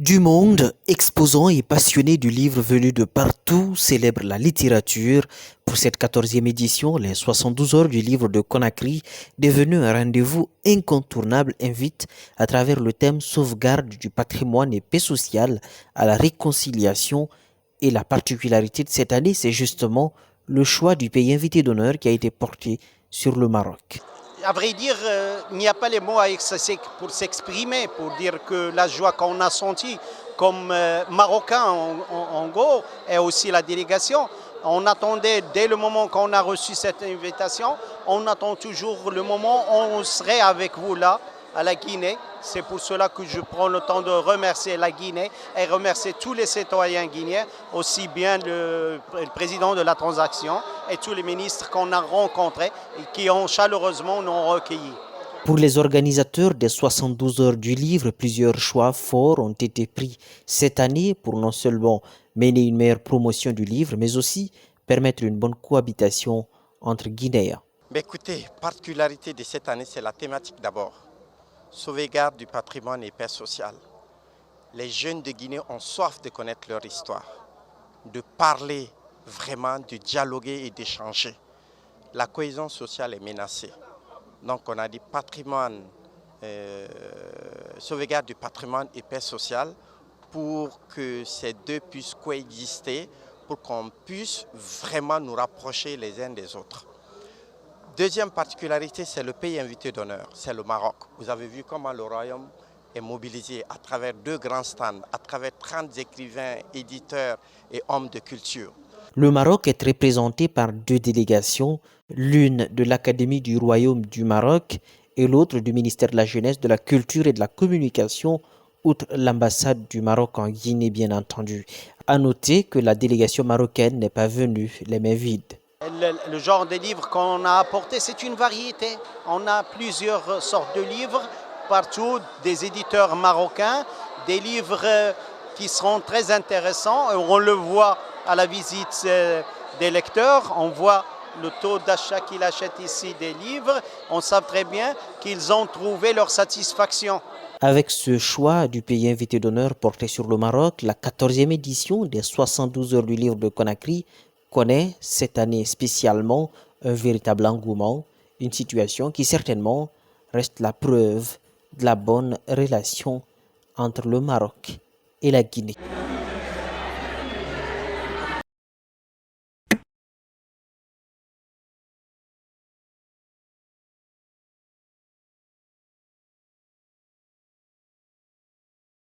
Du monde, exposants et passionnés du livre venus de partout célèbrent la littérature. Pour cette 14e édition, les 72 heures du livre de Conakry, devenu un rendez-vous incontournable, invite à travers le thème sauvegarde du patrimoine et paix sociale à la réconciliation. Et la particularité de cette année, c'est justement le choix du pays invité d'honneur qui a été porté sur le Maroc. À vrai dire, il n'y a pas les mots pour s'exprimer, pour dire que la joie qu'on a sentie comme Marocains en gros, et aussi la délégation. On attendait dès le moment qu'on a reçu cette invitation, on attend toujours le moment où on serait avec vous là, à la Guinée. C'est pour cela que je prends le temps de remercier la Guinée et remercier tous les citoyens guinéens, aussi bien le président de la transaction et tous les ministres qu'on a rencontrés et qui ont chaleureusement nous recueillis. Pour les organisateurs des 72 heures du livre, plusieurs choix forts ont été pris cette année pour non seulement mener une meilleure promotion du livre, mais aussi permettre une bonne cohabitation entre Guinéens. Mais écoutez, particularité de cette année, c'est la thématique d'abord. Sauvegarde du patrimoine et paix sociale. Les jeunes de Guinée ont soif de connaître leur histoire, de parler vraiment, de dialoguer et d'échanger. La cohésion sociale est menacée. Donc on a dit patrimoine, sauvegarde du patrimoine et paix sociale pour que ces deux puissent coexister, pour qu'on puisse vraiment nous rapprocher les uns des autres. Deuxième particularité, c'est le pays invité d'honneur, c'est le Maroc. Vous avez vu comment le royaume est mobilisé à travers 2 grands stands, à travers 30 écrivains, éditeurs et hommes de culture. Le Maroc est représenté par 2 délégations, l'une de l'Académie du Royaume du Maroc et l'autre du ministère de la Jeunesse, de la Culture et de la Communication, outre l'ambassade du Maroc en Guinée bien entendu. À noter que la délégation marocaine n'est pas venue les mains vides. Le genre de livres qu'on a apporté, c'est une variété. On a plusieurs sortes de livres partout, des éditeurs marocains, des livres qui seront très intéressants. On le voit à la visite des lecteurs, on voit le taux d'achat qu'ils achètent ici des livres. On sait très bien qu'ils ont trouvé leur satisfaction. Avec ce choix du pays invité d'honneur porté sur le Maroc, la 14e édition des 72 heures du livre de Conakry connaît cette année spécialement un véritable engouement, une situation qui certainement reste la preuve de la bonne relation entre le Maroc et la Guinée.